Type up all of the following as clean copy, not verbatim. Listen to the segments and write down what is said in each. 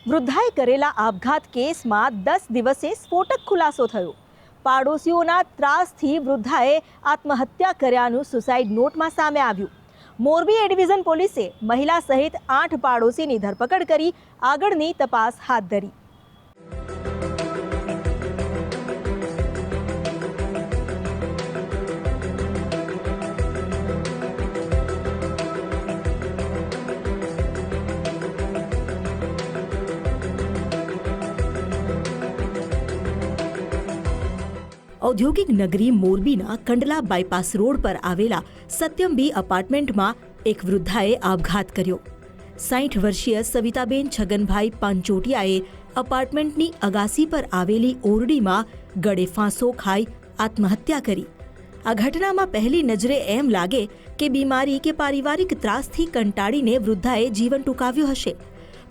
વૃદ્ધાએ કરેલા આપઘાત કેસમાં 10 દિવસે સ્ફોટક ખુલાસો થયો। પાડોશીઓના ત્રાસથી વૃદ્ધાએ આત્મહત્યા કર્યાનું સુસાઇડ નોટમાં સામે આવ્યું। મોરબી એ ડિવિઝન પોલીસે મહિલા સહિત 8 પાડોશીની ધરપકડ કરી આગળની તપાસ હાથ ધરી। औद्योगिक नगरी मोरबीना कंडला बायपास रोड पर आवेला सत्यम बी अपार्टमेंटમાં એક વૃદ્ધાએ આપઘાત કર્યો। 60 વર્ષીય સવિતાબેન છગનભાઈ પાંચોટિયાએ અપાર્ટમેન્ટની અગાસી પર આવેલી ઓરડીમાં ગળે ફાંસો ખાઈ આત્મહત્યા કરી। આ ઘટનામાં પહેલી નજરે એમ લાગે કે બીમારી કે પારિવારિક ત્રાસથી કંટાળીને વૃદ્ધાએ જીવન ટૂંકાવ્યું હશે,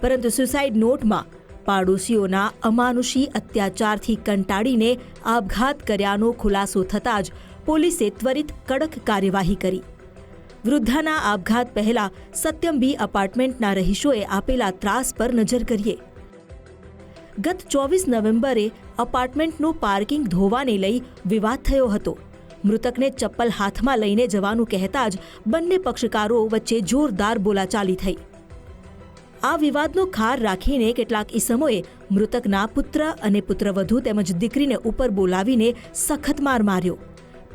પરંતુ સુસાઇડ નોટમાં પાડોશીઓના અમાનુષી અત્યાચારથી કંટાળીને આપઘાત કર્યાનો ખુલાસો થતાં જ પોલીસે ત્વરિત કડક કાર્યવાહી કરી। વૃદ્ધાના આપઘાત પહેલા સત્યમ બી અપાર્ટમેન્ટના રહીશોએ આપેલા ત્રાસ પર નજર કરીએ। ગત 24 નવેમ્બરે અપાર્ટમેન્ટનું પાર્કિંગ ધોવાને લઈ વિવાદ થયો હતો। મૃતકને ચપ્પલ હાથમાં લઈને જવાનું કહેતા જ બંને પક્ષકારો વચ્ચે જોરદાર બોલાચાલી થઈ। આ વિવાદનો ખાર રાખીને કેટલાક ઈસમોએ મૃતકના પુત્ર અને પુત્રવધુ તેમજ દીકરીને ઉપર બોલાવીને સખત માર માર્યો।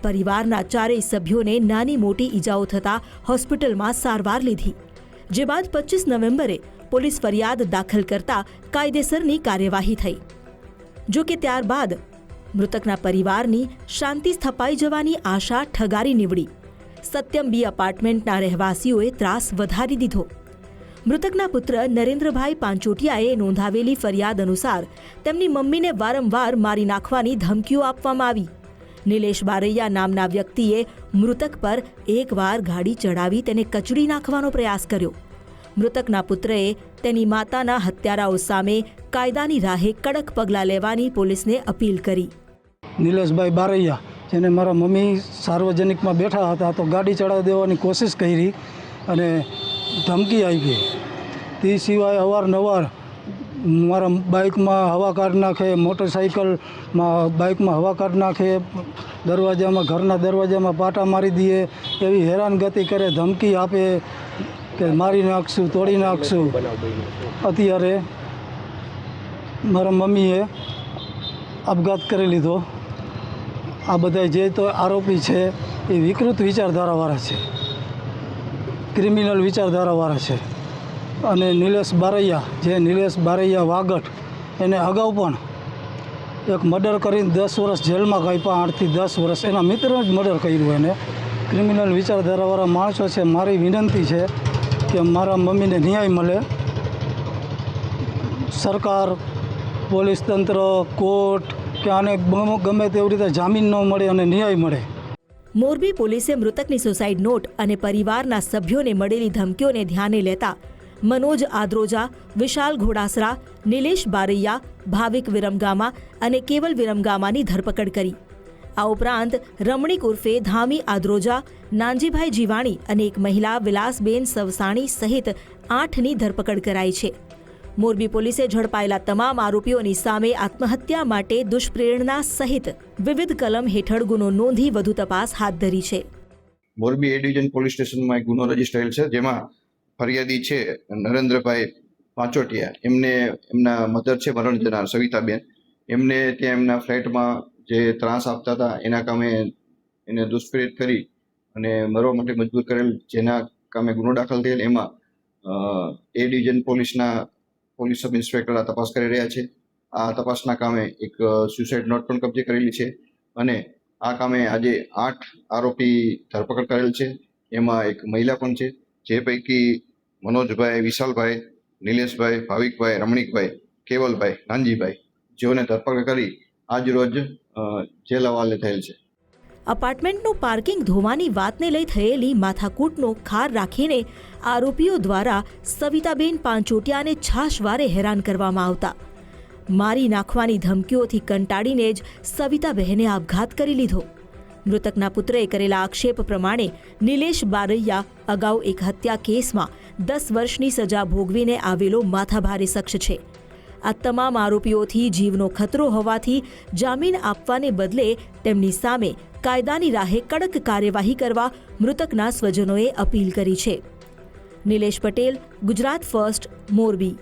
પરિવારના ચારેય સભ્યોને નાની મોટી ઈજાઓ થતાં હોસ્પિટલમાં સારવાર લીધી, જે બાદ 25 નવેમ્બરે પોલીસ ફરિયાદ દાખલ કરતા કાયદેસરની કાર્યવાહી થઈ। જો કે ત્યારબાદ મૃતકના પરિવારની શાંતિ સ્થપાઈ જવાની આશા ઠગારી નીવડી। સત્યમ બી અપાર્ટમેન્ટના રહેવાસીઓએ ત્રાસ વધારી દીધો। મૃતકના પુત્ર નરેન્દ્રભાઈ પાંચોટિયાએ નોંધાવેલી ફરિયાદ અનુસાર તેમની મમ્મીને વારંવાર મારી નાખવાની ધમકીઓ આપવામાં આવી। નિલેશ બારૈયા નામના વ્યક્તિએ મૃતક પર એકવાર ગાડી ચડાવી તેને કચડી નાખવાનો પ્રયાસ કર્યો। મૃતકના પુત્રએ તેની માતાના હત્યારાઓ સામે કાયદાની રાહે કડક પગલાં લેવાની પોલીસને અપીલ કરી। નિલેશભાઈ બારૈયા, જેને મારા મમ્મી સાર્વજનિકમાં બેઠા હતા તો ગાડી ચડાવી દેવાની કોશિશ કરી અને ધમકી આપી। તે સિવાય અવારનવાર મારા બાઇકમાં હવા કાઢી નાખે, મોટરસાઇકલમાં બાઇકમાં હવા કાઢી નાખે, દરવાજામાં ઘરના દરવાજામાં પાટા મારી દે, એવી હેરાનગતિ કરે, ધમકી આપે કે મારી નાખશું, તોડી નાખશું। અત્યારે મારા મમ્મીએ આપઘાત કરી લીધો। આ બધા જે તો આરોપી છે એ વિકૃત વિચારધારાવાળા છે, ક્રિમિનલ વિચારધારાવાળા છે। અને નિલેશ બારૈયા વાગડ, એને અગાઉ પણ એક મર્ડર કરીને 10 વર્ષ જેલમાં કાપ્યા, 8 થી 10 વર્ષ એના મિત્રને જ મર્ડર કર્યું। એને ક્રિમિનલ વિચારધારાવાળા માણસો છે। મારી વિનંતી છે કે મારા મમ્મીને ન્યાય મળે। સરકાર, પોલીસ તંત્ર, કોર્ટ કે આને ગમે તેવી રીતે જામીન ન મળે અને ન્યાય મળે। મોરબી પોલીસે મૃતકની સુસાઇડ નોટ અને પરિવારના સભ્યોને મળેલી ધમકીઓને ધ્યાને લેતા મનોજ આદ્રોજા, વિશાલ ઘોડાસરા, નિલેશ બારૈયા, ભાવિક વિરમગામા અને કેવલ વિરમગામાની ધરપકડ કરી। આ ઉપરાંત રમણીક ઉર્ફે ધામી આદ્રોજા, નાનજીભાઈ જીવાણી અને એક મહિલા વિલાસબેન સવસાણી સહિત 8ની ધરપકડ કરાઈ છે। મોરબી પોલીસે ઝડપાયેલા તમામ આરોપીઓની સામે આત્મહત્યા માટે દુષ્પ્રેરણા સહિત વિવિધ કલમ હેઠળ ગુનો નોંધી વધુ તપાસ હાથ ધરી છે। મોરબી એ ડિવિઝન પોલીસ સ્ટેશનમાં એક ગુનો રજીસ્ટર થયેલ છે, જેમાં ફરિયાદી છે નરેન્દ્રભાઈ પાંચોટિયા। એમને એમના મધર છે મરણ જનાર સવિતાબેન, એમને ત્યાં એમના ફ્લેટમાં જે ત્રાસ આપતા હતા એના કામે એને દુષ્પ્રેરિત કરી અને મરવા માટે મજબૂર કરેલ, જેના કામે ગુનો દાખલ થયેલ। એમાં એ ડિવિઝન પોલીસ સબ ઇન્સ્પેક્ટર આ તપાસ કરી રહ્યા છે। આ તપાસના કામે એક સુસાઇડ નોટ પણ કબજે કરેલી છે અને આ કામે આજે 8 આરોપી ધરપકડ કરેલ છે। એમાં એક મહિલા પણ છે, જે પૈકી મનોજભાઈ, વિશાલભાઈ, નિલેશભાઈ, ભાવિકભાઈ, રમણીકભાઈ, કેવલભાઈ, નાનજીભાઈ, જેઓને ધરપકડ કરી આજ રોજ જેલ હવાલે થયેલ છે। અપાર્ટમેન્ટનું પાર્કિંગ ધોવાની વાતને લઈ થયેલી માથાકૂટનો ખાર રાખીને આરોપીઓ દ્વારા સવિતાબેન પાંચોટિયાને છાશવારે હેરાન કરવામાં આવતા। મારી નાખવાની ધમકીઓથી કંટાળીને જ સવિતાબહેને આપઘાત કરી લીધો। મૃતકના પુત્રએ કરેલા આક્ષેપ પ્રમાણે નિલેશ બારૈયા અગાઉ એક હત્યા કેસમાં 10 વર્ષની સજા ભોગવીને આવેલો માથાભારે શખ્સ છે। આ તમામ આરોપીઓથી જીવનો ખતરો હોવાથી જામીન આપવાને બદલે તેમની સામે કાયદાની રાહે કડક કાર્યવાહી કરવા મૃતકના સ્વજનોએ અપીલ કરી છે. નિલેશ પટેલ, ગુજરાત ફર્સ્ટ, મોરબી.